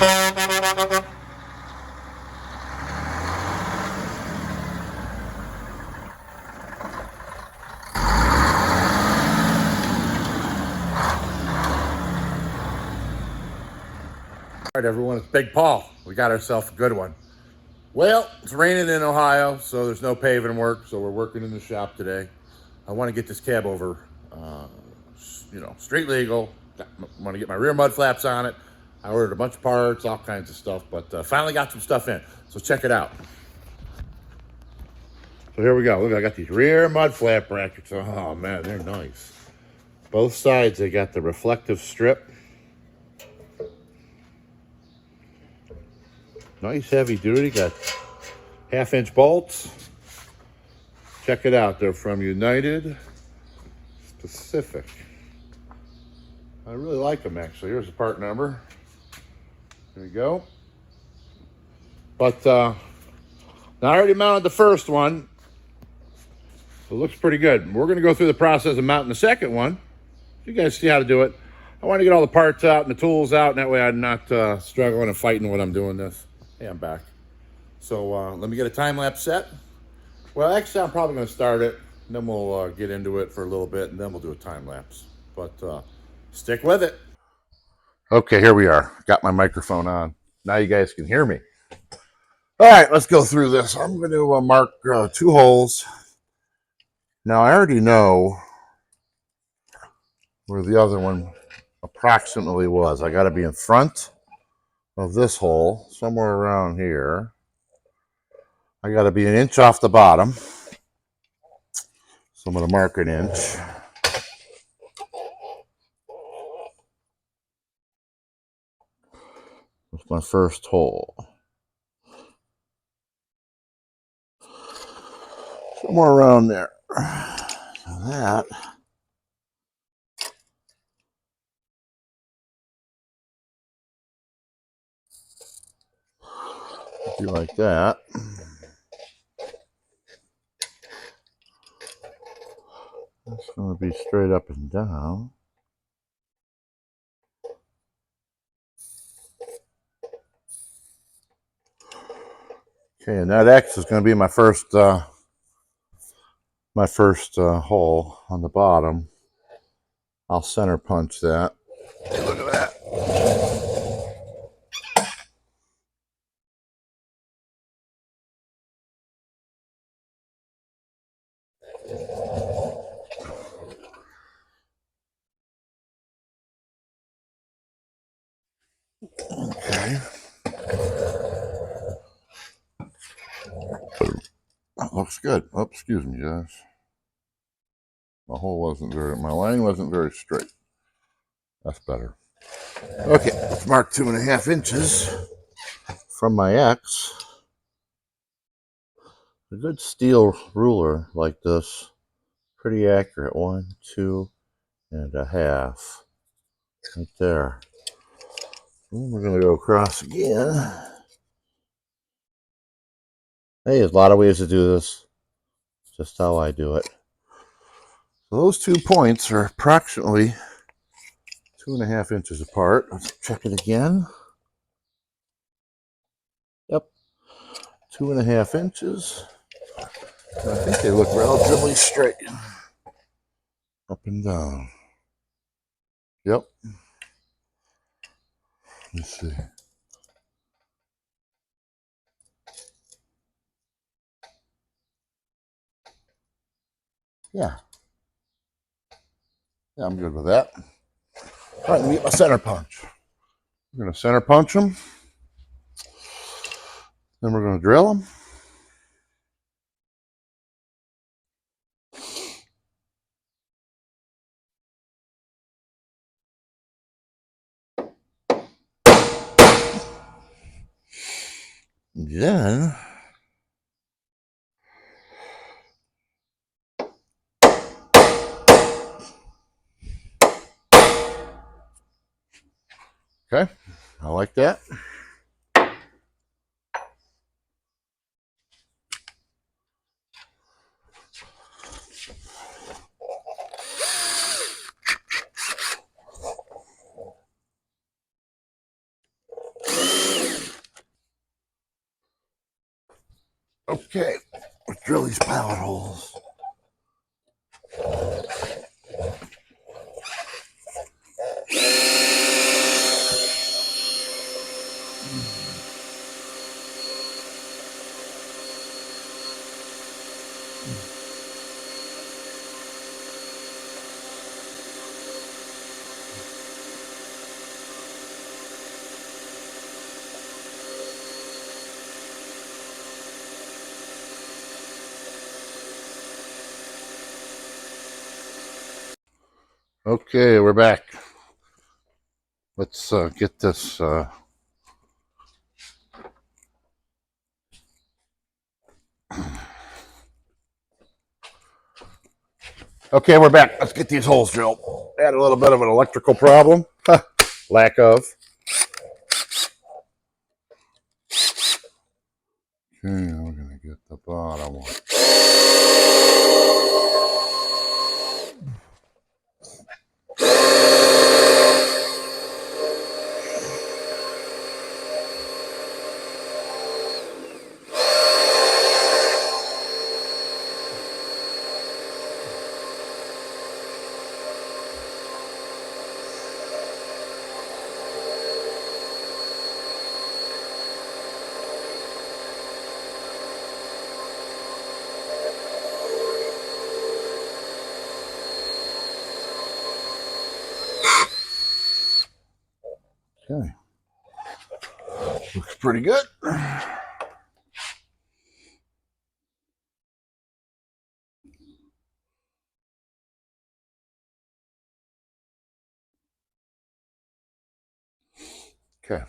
All right, everyone, it's Big Paul. We got ourselves a good one. Well, it's raining in Ohio, so there's no paving work, so we're working in the shop today. I want to get this cab over, street legal. I want to get my rear mud flaps on it. I ordered a bunch of parts, all kinds of stuff, but finally got some stuff in, so check it out. So here we go. Look, I got these rear mud flap brackets. Oh, man, they're nice. Both sides, they got the reflective strip. Nice heavy duty, got 1/2-inch bolts. Check it out, they're from United Pacific. I really like them actually. Here's the part number. There you go. But now I already mounted the first one. So it looks pretty good. We're gonna go through the process of mounting the second one. You guys see how to do it. I want to get all the parts out and the tools out, and that way I'm not struggling and fighting when I'm doing this. Hey, I'm back. So let me get a time lapse set. Well, actually, I'm probably going to start it, and then we'll get into it for a little bit, and then we'll do a time lapse. But stick with it. Okay, here we are. Got my microphone on. Now you guys can hear me. All right, let's go through this. I'm going to mark 2 holes. Now, I already know where the other one approximately was. I got to be in front of this hole, somewhere around here. I got to be 1 inch off the bottom. So I'm going to mark 1 inch. That's my first hole. Somewhere around there. So that. Do like that. That's going to be straight up and down. Okay, and that X is going to be my first hole on the bottom. I'll center punch that. Hey, look at that. Okay. That looks good. Oh, excuse me, guys. My line wasn't very straight. That's better. Okay, let's mark 2.5 inches from my X. A good steel ruler like this, pretty accurate. 1, 2.5, right there. And we're gonna go across again. Hey, there's a lot of ways to do this. Just how I do it. So those 2 points are approximately 2.5 inches apart. Let's check it again. Yep, 2.5 inches. And I think they look relatively straight. Up and down. Yep. Let's see. Yeah. Yeah, I'm good with that. All right, let me get my center punch. We're going to center punch them. Then we're going to drill them. Then okay, I like that. Okay, let's drill these pilot holes. Okay, we're back. Let's get this. Okay, we're back. Let's get these holes drilled. Had a little bit of an electrical problem. Lack of. Okay, we're going to get the bottom one. Okay. Looks pretty good. Okay.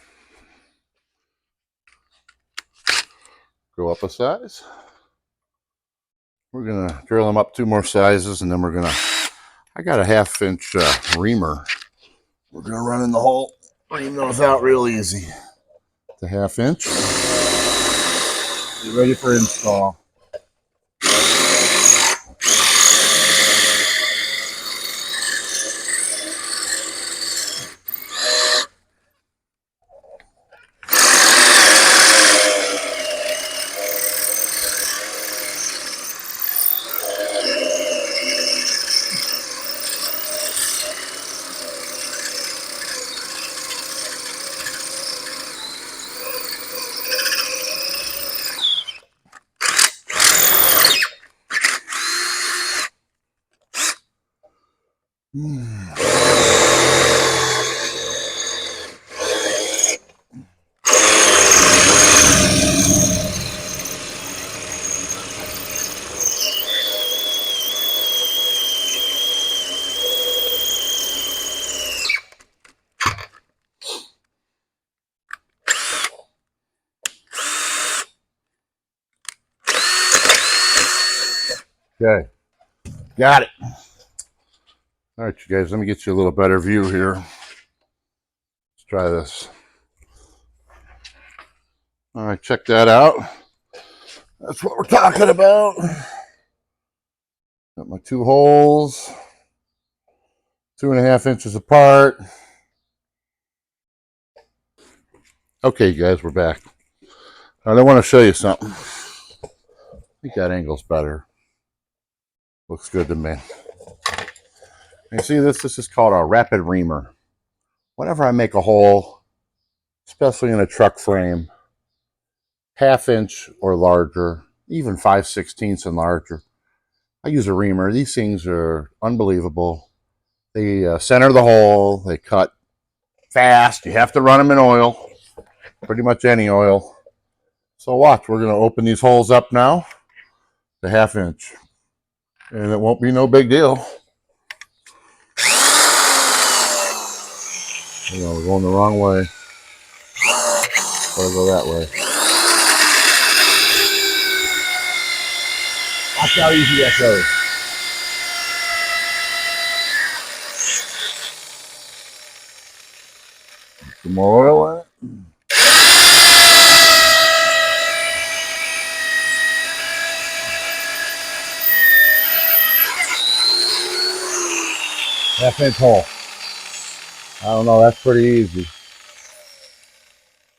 Go up a size. We're going to drill them up 2 more sizes, and then we're going to, I got a 1/2 inch reamer. We're going to run in the hole, ream those out real easy. The 1/2 inch. Get ready for install. Okay, got it. All right, you guys, let me get you a little better view here. Let's try this. All right, check that out. That's what we're talking about. Got my 2 holes, 2.5 inches apart. Okay, guys, we're back. I want to show you something. I think that angle's better. Looks good to me. You see this? This is called a rapid reamer. Whenever I make a hole, especially in a truck frame, 1/2 inch or larger, even 5/16 and larger, I use a reamer. These things are unbelievable. They center the hole. They cut fast. You have to run them in oil, pretty much any oil. So watch, we're going to open these holes up now, the 1/2 inch, and it won't be no big deal. We're going the wrong way. Gotta go that way. Watch how easy that goes. Some more oil in it. Half inch hole. I don't know, that's pretty easy.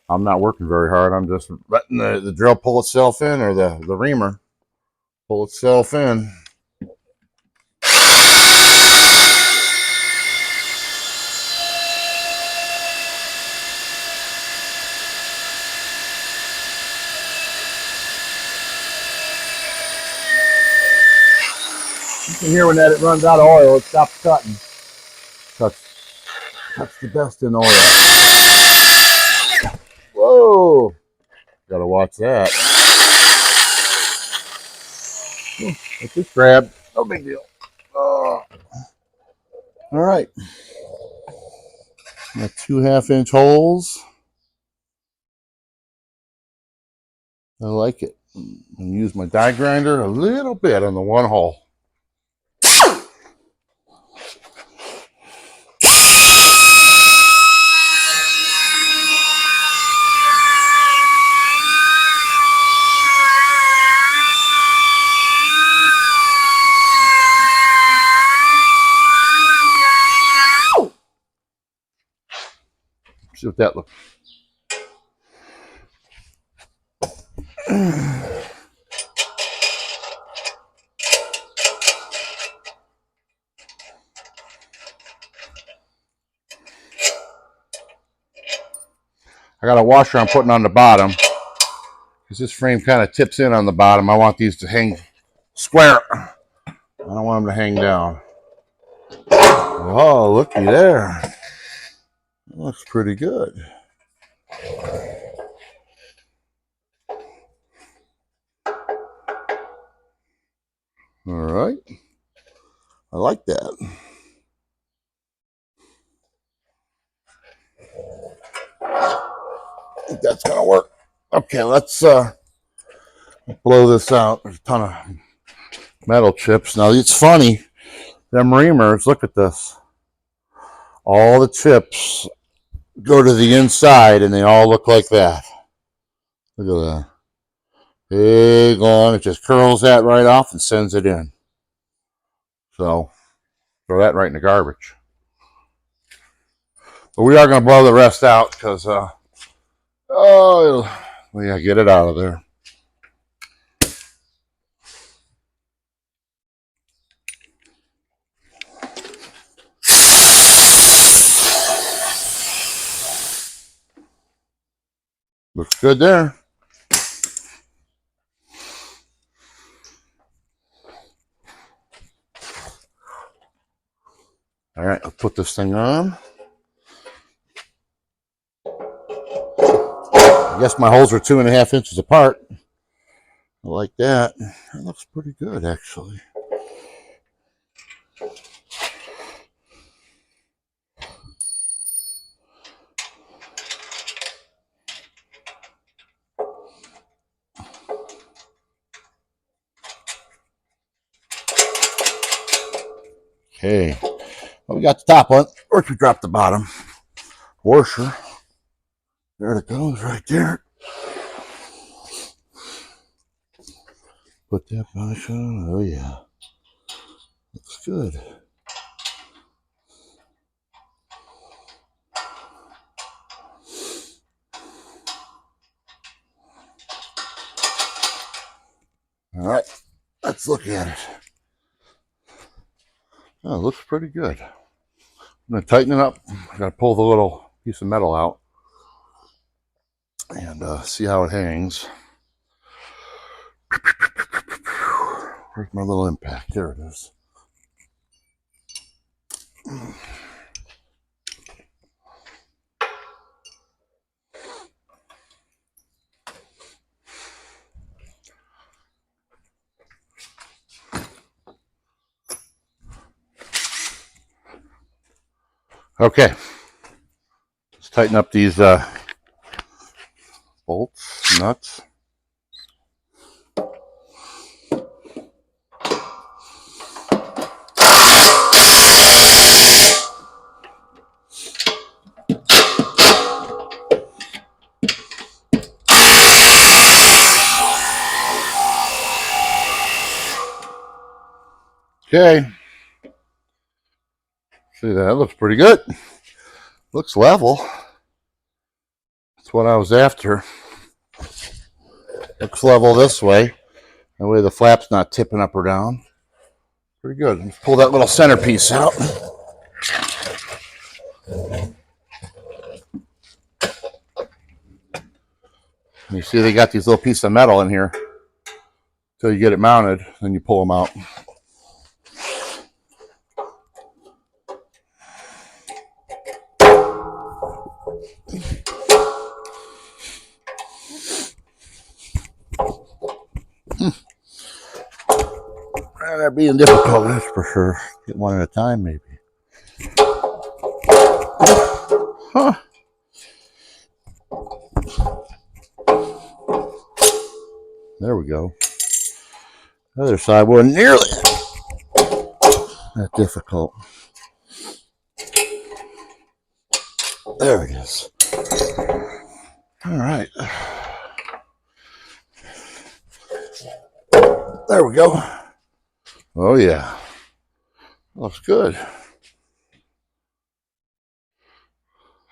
I'm not working very hard. I'm just letting the drill pull itself in, or the reamer pull itself in. You can hear when it runs out of oil, it stops cutting. Cuts the best in oil. Whoa! Gotta watch that. It just grabbed. No big deal. Oh. All right. Got 2 1/2-inch holes. I like it. I'm gonna use my die grinder a little bit on the one hole. See what that looks. I got a washer I'm putting on the bottom because this frame kind of tips in on the bottom. I want these to hang square. I don't want them to hang down. Oh, looky there. That looks pretty good. All right. I like that. I think that's gonna work. Okay, let's blow this out. There's a ton of metal chips. Now it's funny, them reamers, look at this. All the chips go to the inside and they all look like that. Look at that. Big one. It just curls that right off and sends it in. So throw that right in the garbage. But we are going to blow the rest out because, we got to get it out of there. Looks good there. All right, let's put this thing on. I guess my holes are 2 1/2 inches apart. I like that. That looks pretty good, actually. Okay, well, we got the top one. Or we dropped the bottom washer. There it goes, right there. Put that back on. Oh yeah, looks good. All right, let's look at it. Oh, it looks pretty good. I'm gonna tighten it up. I gotta pull the little piece of metal out and see how it hangs. Where's my little impact? There it is. Okay, let's tighten up these bolts, nuts. Okay, see that looks pretty good. Looks level. That's what I was after. Looks level this way. That way the flap's not tipping up or down. Pretty good. Let's pull that little centerpiece out. You see they got these little pieces of metal in here. Until you get it mounted, then you pull them out. They're being difficult, that's for sure. Get one at a time, maybe. Huh. There we go. The other side wasn't nearly that difficult. There it is. All right. There we go. Oh, yeah. Looks good. It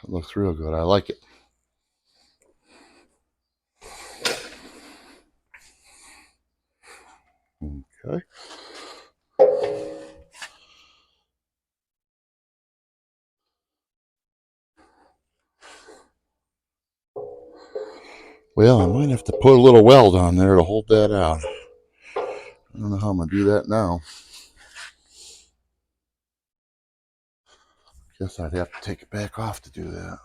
looks real good. I like it. Okay. Well, I might have to put a little weld on there to hold that out. I don't know how I'm going to do that now. Guess I'd have to take it back off to do that.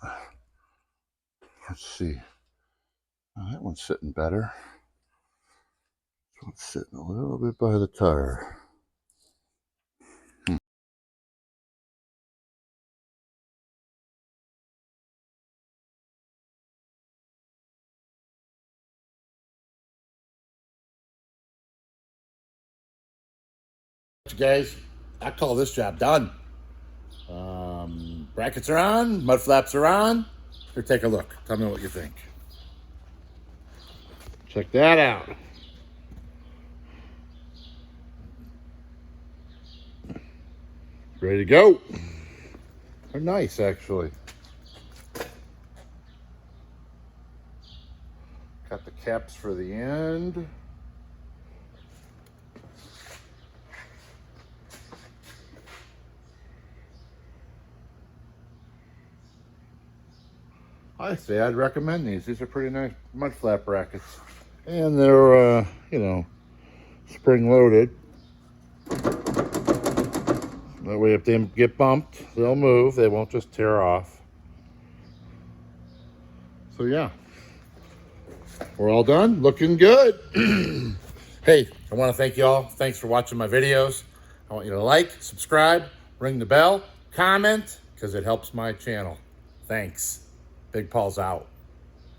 Let's see. Oh, that one's sitting better. This one's sitting a little bit by the tire. Guys, I call this job done. Brackets are on, mud flaps are on. Here, take a look. Tell me what you think. Check that out. Ready to go. They're nice, actually. Got the caps for the end. I say I'd recommend these. These are pretty nice mud flap brackets. And they're, you know, spring loaded. That way if they get bumped, they'll move. They won't just tear off. So yeah, we're all done. Looking good. Hey, I want to thank you all. Thanks for watching my videos. I want you to like, subscribe, ring the bell, comment, because it helps my channel. Thanks. Big Paul's out.